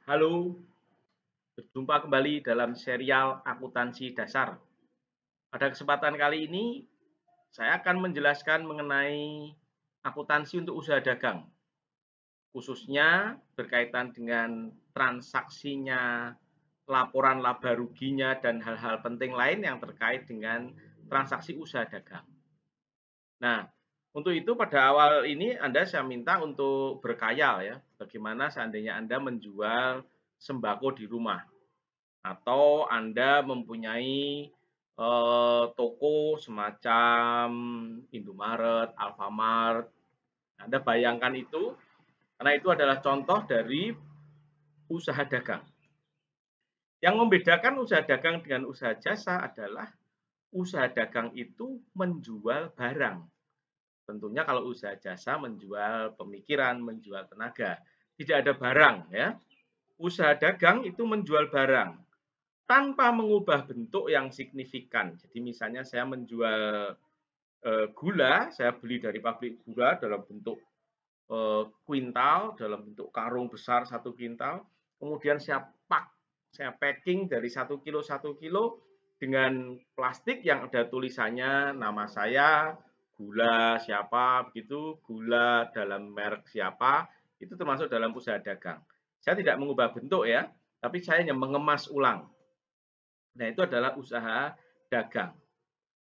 Halo, berjumpa kembali dalam serial Akuntansi Dasar. Pada kesempatan kali ini, saya akan menjelaskan mengenai akuntansi untuk usaha dagang, khususnya berkaitan dengan transaksinya, laporan laba ruginya, dan hal-hal penting lain yang terkait dengan transaksi usaha dagang. Nah, untuk itu pada awal ini saya minta untuk berkhayal ya, bagaimana seandainya Anda menjual sembako di rumah. Atau Anda mempunyai, toko semacam Indomaret, Alfamart. Anda bayangkan itu, karena itu adalah contoh dari usaha dagang. Yang membedakan usaha dagang dengan usaha jasa adalah usaha dagang itu menjual barang. Tentunya kalau usaha jasa menjual pemikiran, menjual tenaga, tidak ada barang ya. Usaha dagang itu menjual barang tanpa mengubah bentuk yang signifikan. Jadi misalnya saya menjual gula, saya beli dari pabrik gula dalam bentuk kuintal, dalam bentuk karung besar 1 kuintal, kemudian saya packing dari 1 kilo dengan plastik yang ada tulisannya nama saya, gula siapa, begitu, gula dalam merek siapa, itu termasuk dalam usaha dagang. Saya tidak mengubah bentuk ya, tapi saya hanya mengemas ulang. Nah, itu adalah usaha dagang.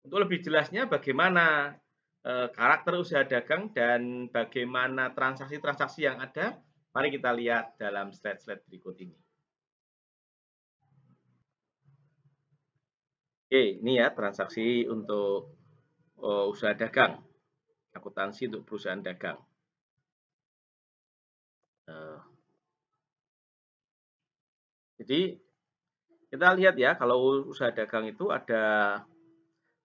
Untuk lebih jelasnya bagaimana karakter usaha dagang dan bagaimana transaksi-transaksi yang ada, mari kita lihat dalam slide-slide berikut ini. Oke, ini ya transaksi untuk usaha dagang, akuntansi untuk perusahaan dagang. Eh, jadi kita lihat ya, kalau usaha dagang itu ada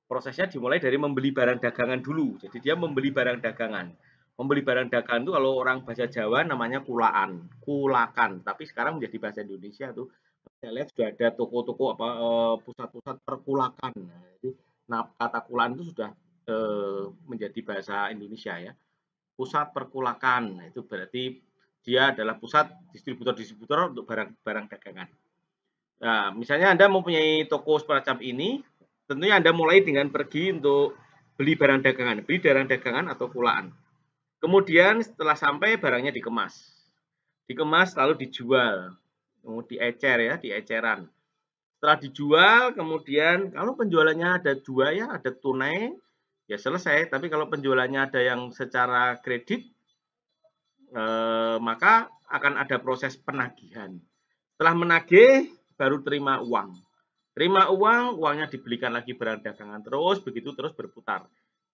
prosesnya dimulai dari membeli barang dagangan dulu. Jadi dia membeli barang dagangan. Membeli barang dagangan itu kalau orang bahasa Jawa namanya kulaan, kulakan. Tapi sekarang menjadi bahasa Indonesia tuh saya lihat sudah ada toko-toko apa pusat-pusat perkulakan. Nah, jadi kata kulaan itu sudah menjadi bahasa Indonesia ya. Pusat perkulakan. Nah, itu berarti dia adalah pusat distributor-distributor untuk barang-barang dagangan. Nah, misalnya Anda mempunyai toko semacam ini, tentunya Anda mulai dengan pergi untuk beli barang dagangan, beli barang dagangan atau kulaan. Kemudian setelah sampai barangnya dikemas. Dikemas lalu dijual. Diecer ya, dieceran. Setelah dijual, kemudian kalau penjualannya ada dua ya, ada tunai, ya selesai. Tapi kalau penjualannya ada yang secara kredit, maka akan ada proses penagihan. Setelah menagih, baru terima uang. Terima uang, uangnya dibelikan lagi barang dagangan terus, begitu terus berputar.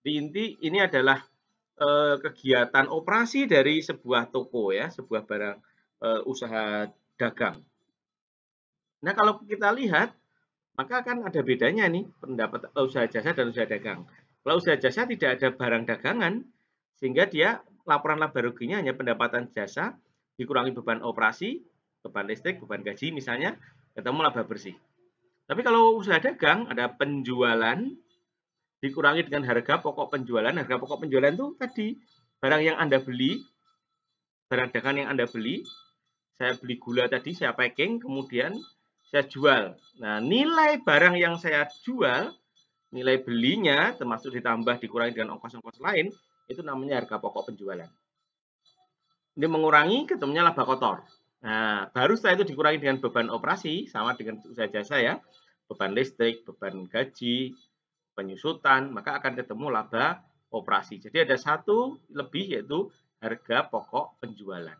Di inti ini adalah kegiatan operasi dari sebuah toko ya, sebuah barang usaha dagang. Nah, kalau kita lihat, maka kan ada bedanya nih pendapat usaha jasa dan usaha dagang. Kalau usaha jasa tidak ada barang dagangan, sehingga dia laporan laba ruginya hanya pendapatan jasa dikurangi beban operasi, beban listrik, beban gaji misalnya, ketemu laba bersih. Tapi kalau usaha dagang ada penjualan dikurangi dengan harga pokok penjualan. Harga pokok penjualan itu tadi barang yang Anda beli, barang dagangan yang Anda beli, saya beli gula tadi, saya packing, kemudian saya jual. Nah, nilai barang yang saya jual, nilai belinya termasuk ditambah dikurangi dengan ongkos-ongkos lain, itu namanya harga pokok penjualan. Ini mengurangi ketemunya laba kotor. Nah, baru setelah itu dikurangi dengan beban operasi, sama dengan usaha jasa ya, beban listrik, beban gaji, penyusutan, maka akan ketemu laba operasi. Jadi ada satu lebih yaitu harga pokok penjualan.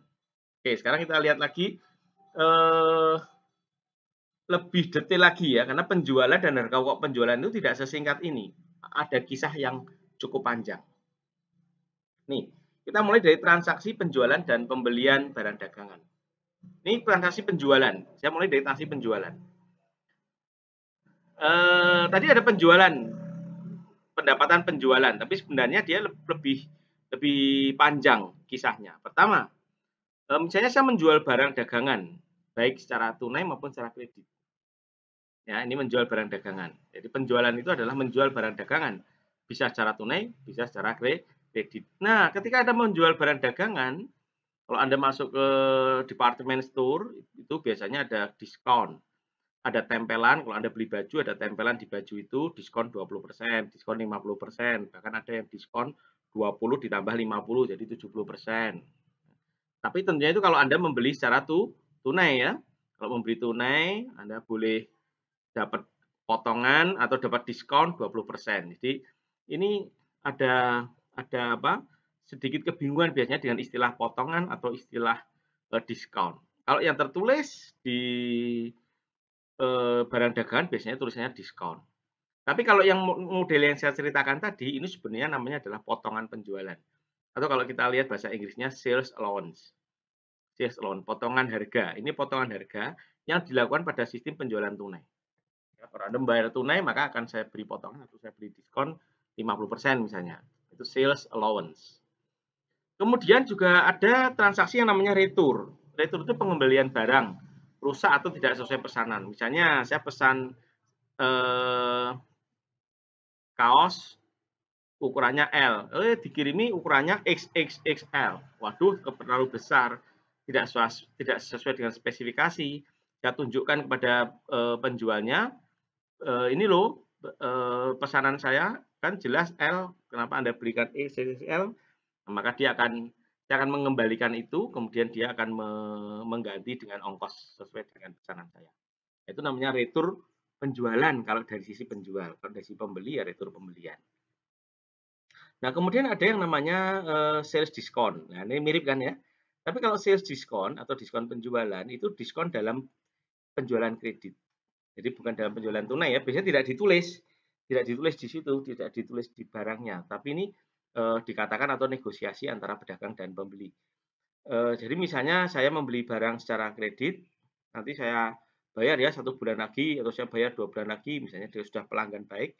Oke, sekarang kita lihat lagi lebih detail lagi ya, karena penjualan dan harga pokok penjualan itu tidak sesingkat ini. Ada kisah yang cukup panjang. Nih, kita mulai dari transaksi penjualan dan pembelian barang dagangan. Ini transaksi penjualan. Saya mulai dari transaksi penjualan. Tadi ada penjualan, pendapatan penjualan, tapi sebenarnya dia lebih lebih panjang kisahnya. Pertama, misalnya saya menjual barang dagangan, baik secara tunai maupun secara kredit. Ya, ini menjual barang dagangan. Jadi penjualan itu adalah menjual barang dagangan, bisa secara tunai, bisa secara kredit. Nah, ketika Anda menjual barang dagangan, Kalau Anda masuk ke department store, itu biasanya ada diskon. Ada tempelan, kalau Anda beli baju, ada tempelan di baju itu diskon 20%, diskon 50%, bahkan ada yang diskon 20 ditambah 50, jadi 70%. Tapi tentunya itu kalau Anda membeli secara tunai ya. Kalau membeli tunai, Anda boleh dapat potongan atau dapat diskon 20%. Jadi ini ada apa? Sedikit kebingungan biasanya dengan istilah potongan atau istilah diskon. Kalau yang tertulis di barang dagangan biasanya tulisannya diskon. Tapi kalau yang model yang saya ceritakan tadi ini sebenarnya namanya adalah potongan penjualan. Atau kalau kita lihat bahasa Inggrisnya sales allowance. Sales allowance, potongan harga. Ini potongan harga yang dilakukan pada sistem penjualan tunai. Ya, kalau Anda membayar tunai, maka akan saya beri potongan atau saya beri diskon 50% misalnya. Itu sales allowance. Kemudian juga ada transaksi yang namanya retur. Retur itu pengembalian barang rusak atau tidak sesuai pesanan. Misalnya saya pesan kaos ukurannya L, dikirimi ukurannya XXXL. Waduh, terlalu besar, tidak sesuai dengan spesifikasi. Saya tunjukkan kepada penjualnya, ini loh pesanan saya kan jelas L, kenapa Anda belikan XXL? Maka dia akan mengembalikan itu, kemudian dia akan mengganti dengan ongkos sesuai dengan pesanan saya. Itu namanya retur penjualan kalau dari sisi penjual. Kalau dari sisi pembeli ya retur pembelian. Nah, kemudian ada yang namanya sales diskon. Nah, ini mirip kan ya. Tapi kalau sales diskon atau diskon penjualan itu diskon dalam penjualan kredit. Jadi bukan dalam penjualan tunai ya. Biasanya tidak ditulis di situ, tidak ditulis di barangnya. Tapi ini dikatakan atau negosiasi antara pedagang dan pembeli. Jadi misalnya saya membeli barang secara kredit, nanti saya bayar ya 1 bulan lagi atau saya bayar 2 bulan lagi, misalnya dia sudah pelanggan baik.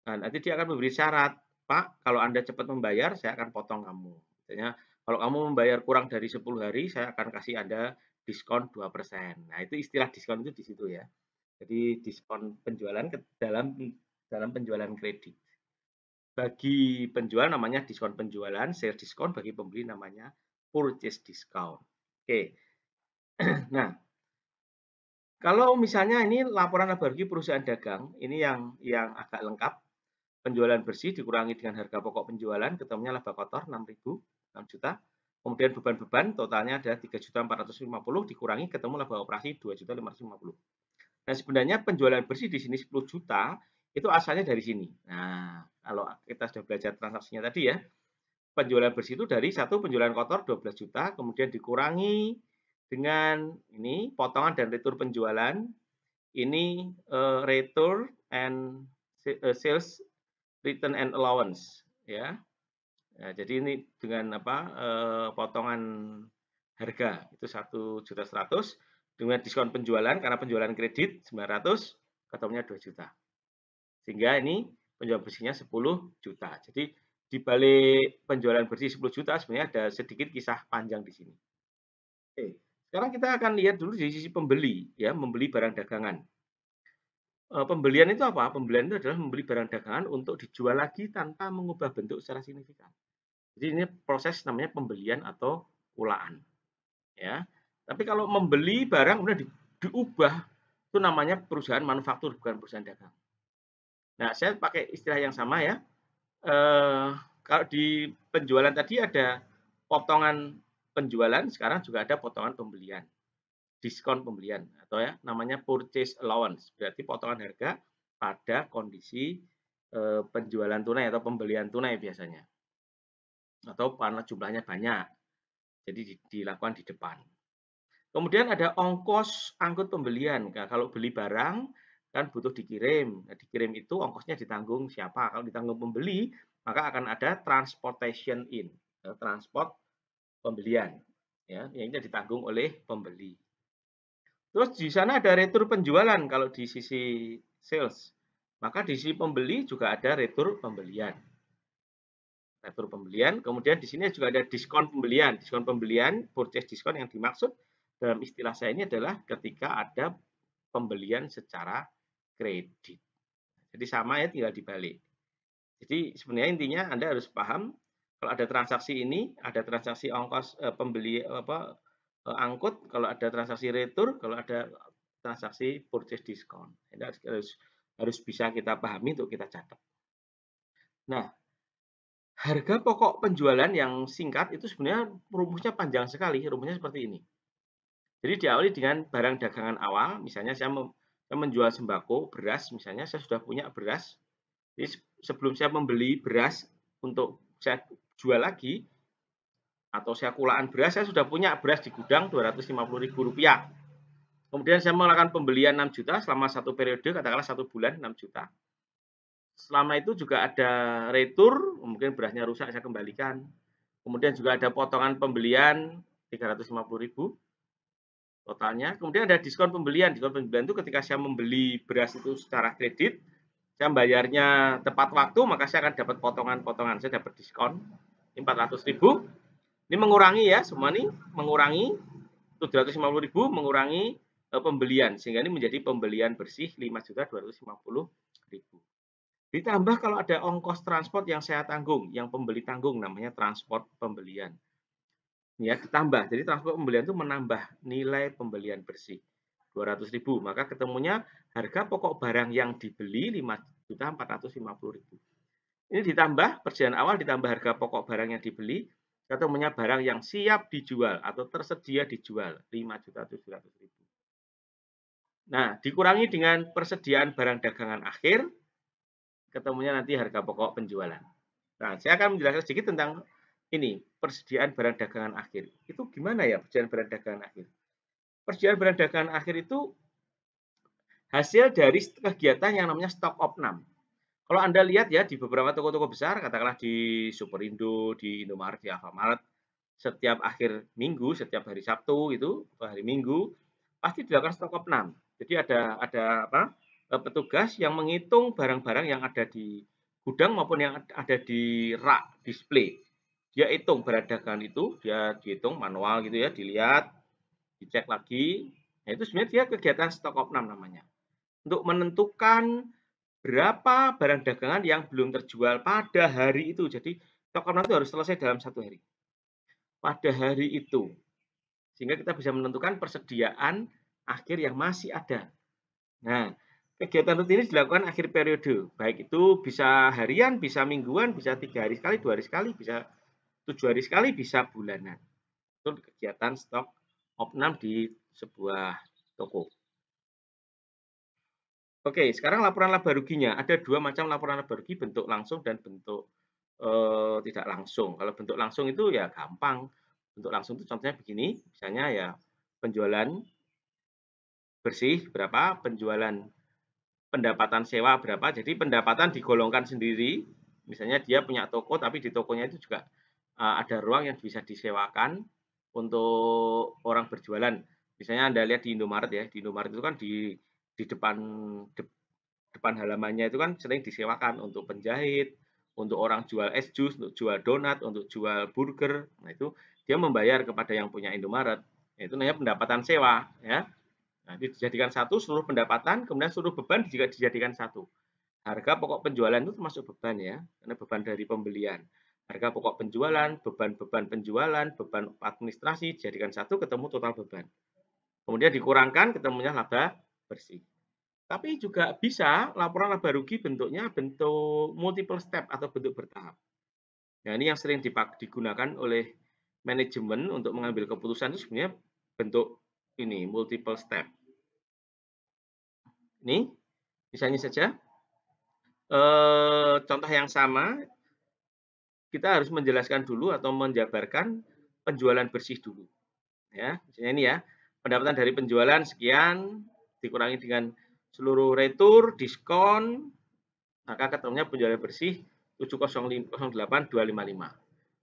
Nah, nanti dia akan memberi syarat, Pak, kalau Anda cepat membayar, saya akan potong kamu. Misalnya, kalau kamu membayar kurang dari 10 hari, saya akan kasih Anda diskon 2%. Nah, itu istilah diskon itu di situ ya. Jadi diskon penjualan dalam penjualan kredit. Bagi penjual namanya diskon penjualan, sales diskon, bagi pembeli namanya purchase discount. Oke. Nah, kalau misalnya ini laporan laba rugi perusahaan dagang, ini yang agak lengkap. Penjualan bersih dikurangi dengan harga pokok penjualan, ketemunya laba kotor 6.000, 6 juta. Kemudian beban-beban totalnya adalah 3.450 dikurangi ketemu laba operasi 2.550. Nah, sebenarnya penjualan bersih di sini 10 juta itu asalnya dari sini. Nah, kalau kita sudah belajar transaksinya tadi ya, penjualan bersih itu dari satu penjualan kotor 12 juta, kemudian dikurangi dengan ini potongan dan retur penjualan, ini return and sales return and allowance ya. Nah, jadi ini dengan apa potongan harga itu 1.100.000 dengan diskon penjualan karena penjualan kredit 900 ketemunya 2 juta. Sehingga ini penjualan bersihnya 10 juta. Jadi di balik penjualan bersih 10 juta sebenarnya ada sedikit kisah panjang di sini. Oke, sekarang kita akan lihat dulu dari sisi pembeli ya, membeli barang dagangan. Pembelian itu apa? Pembelian itu adalah membeli barang dagangan untuk dijual lagi tanpa mengubah bentuk secara signifikan. Jadi ini proses namanya pembelian atau ulaan ya. Tapi kalau membeli barang kemudian diubah itu namanya perusahaan manufaktur bukan perusahaan dagang. Nah, saya pakai istilah yang sama ya. Kalau di penjualan tadi ada potongan penjualan, sekarang juga ada potongan pembelian, diskon pembelian atau ya namanya purchase allowance, berarti potongan harga pada kondisi penjualan tunai atau pembelian tunai biasanya, atau karena jumlahnya banyak, jadi dilakukan di depan. Kemudian ada ongkos angkut pembelian. Nah, kalau beli barang kan butuh dikirim. Nah, dikirim itu ongkosnya ditanggung siapa? Kalau ditanggung pembeli, maka akan ada transportation in, transport pembelian. Ya, yang ini ditanggung oleh pembeli. Terus di sana ada retur penjualan kalau di sisi sales. Maka di sisi pembeli juga ada retur pembelian. Retur pembelian, kemudian di sini juga ada diskon pembelian. Diskon pembelian, purchase diskon yang dimaksud dalam istilah saya ini adalah ketika ada pembelian secara kredit. Jadi sama ya, tinggal dibalik. Jadi sebenarnya intinya Anda harus paham Kalau ada transaksi ini, ada transaksi ongkos pembeli angkut, kalau ada transaksi retur, kalau ada transaksi purchase discount. Ini harus bisa kita pahami untuk kita catat. Nah, harga pokok penjualan yang singkat itu sebenarnya rumusnya panjang sekali. Rumusnya seperti ini. Jadi diawali dengan barang dagangan awal, misalnya saya menjual sembako, beras, misalnya saya sudah punya beras. Jadi sebelum saya membeli beras untuk saya jual lagi, atau saya kulaan beras, saya sudah punya beras di gudang Rp250.000. Kemudian saya melakukan pembelian 6 juta selama satu periode, katakanlah 1 bulan 6 juta. Selama itu juga ada retur, mungkin berasnya rusak saya kembalikan. Kemudian juga ada potongan pembelian 350.000 totalnya. Kemudian ada diskon pembelian. Diskon pembelian itu ketika saya membeli beras itu secara kredit, saya bayarnya tepat waktu, maka saya akan dapat potongan-potongan. Saya dapat diskon 400.000. Ini mengurangi ya, semua ini mengurangi 750.000 mengurangi pembelian, sehingga ini menjadi pembelian bersih 5.250.000. Ditambah kalau ada ongkos transport yang saya tanggung, yang pembeli tanggung, namanya transport pembelian. Ya, ditambah. Jadi transport pembelian itu menambah nilai pembelian bersih 200.000, maka ketemunya harga pokok barang yang dibeli 5.450.000. Ini ditambah perjalanan awal, ditambah harga pokok barang yang dibeli, ketemunya barang yang siap dijual atau tersedia dijual 5.700.000. Nah, dikurangi dengan persediaan barang dagangan akhir, ketemunya nanti harga pokok penjualan. Nah, saya akan menjelaskan sedikit tentang ini, persediaan barang dagangan akhir. Itu gimana ya persediaan barang dagangan akhir? Persediaan barang dagangan akhir itu hasil dari kegiatan yang namanya stok opnam. Kalau Anda lihat ya di beberapa toko-toko besar, katakanlah di Superindo, di Indomaret, di Alfamart, setiap akhir minggu, setiap hari Sabtu itu, hari Minggu, pasti dilakukan stok opnam. Jadi ada petugas yang menghitung barang-barang yang ada di gudang maupun yang ada di rak display. Dia hitung barang dagangan itu, dia dihitung manual gitu ya, dilihat, dicek lagi. Nah, itu sebenarnya dia kegiatan stok opnam namanya. Untuk menentukan berapa barang dagangan yang belum terjual pada hari itu. Jadi stok opnam itu harus selesai dalam 1 hari. Pada hari itu. Sehingga kita bisa menentukan persediaan akhir yang masih ada. Nah, kegiatan rutin ini dilakukan akhir periode. Baik itu bisa harian, bisa mingguan, bisa 3 hari sekali, 2 hari sekali, bisa 7 hari sekali, bisa bulanan. Itu kegiatan stok opnam di sebuah toko. Oke, sekarang laporan laba ruginya. Ada 2 macam laporan laba rugi, bentuk langsung dan bentuk tidak langsung. Kalau bentuk langsung itu ya gampang. Bentuk langsung itu contohnya begini, misalnya ya penjualan bersih berapa, penjualan pendapatan sewa berapa. Jadi pendapatan digolongkan sendiri. Misalnya dia punya toko, tapi di tokonya itu juga ada ruang yang bisa disewakan untuk orang berjualan. Misalnya Anda lihat di Indomaret ya, di Indomaret itu kan di depan halamannya itu kan sering disewakan untuk penjahit, untuk orang jual es jus, untuk jual donat, untuk jual burger. Nah, itu dia membayar kepada yang punya Indomaret. Itu namanya pendapatan sewa ya. Nah, dijadikan satu seluruh pendapatan, kemudian seluruh beban juga dijadikan satu. Harga pokok penjualan itu termasuk beban ya, karena beban dari pembelian. Harga pokok penjualan, beban-beban penjualan, beban administrasi dijadikan satu, ketemu total beban. Kemudian dikurangkan, ketemunya laba bersih. Tapi juga bisa laporan laba rugi bentuknya bentuk multiple step atau bentuk bertahap. Nah, ini yang sering digunakan oleh manajemen untuk mengambil keputusan itu sebenarnya bentuk ini multiple step. Ini misalnya saja contoh yang sama, kita harus menjelaskan dulu atau menjabarkan penjualan bersih dulu. Ya, misalnya ini ya, pendapatan dari penjualan sekian dikurangi dengan seluruh retur, diskon, maka ketemunya penjualan bersih 708.255.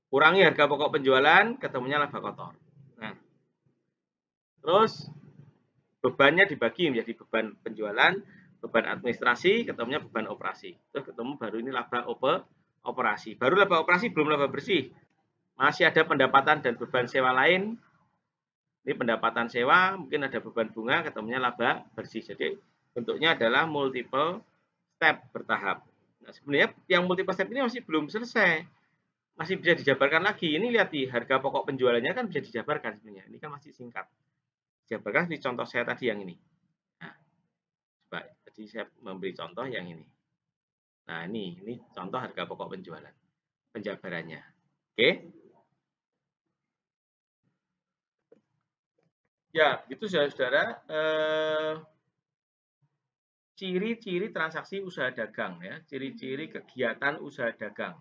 Kurangi harga pokok penjualan, ketemunya laba kotor. Nah, terus bebannya dibagi menjadi beban penjualan, beban administrasi, ketemunya beban operasi. Terus ketemu baru ini laba operasi. Baru laba operasi, belum laba bersih. Masih ada pendapatan dan beban sewa lain. Ini pendapatan sewa, mungkin ada beban bunga, ketemunya laba bersih. Jadi bentuknya adalah multiple step bertahap. Nah, sebenarnya yang multiple step ini masih belum selesai. masih bisa dijabarkan lagi. Ini lihat di harga pokok penjualannya kan bisa dijabarkan sebenarnya. Ini kan masih singkat. Jabarkan di contoh saya tadi yang ini. Nah, coba tadi saya memberi contoh yang ini. Nah, ini contoh harga pokok penjualan. Penjabarannya. Oke. Ya, itu saudara-saudara ciri-ciri transaksi usaha dagang ya, ciri-ciri kegiatan usaha dagang.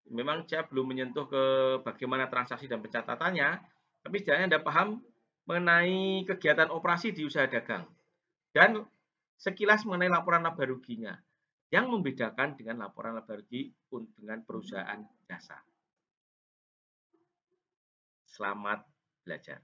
Memang saya belum menyentuh ke bagaimana transaksi dan pencatatannya, tapi setidaknya Anda paham mengenai kegiatan operasi di usaha dagang dan sekilas mengenai laporan laba ruginya yang membedakan dengan laporan laba rugi dengan perusahaan jasa. Selamat belajar.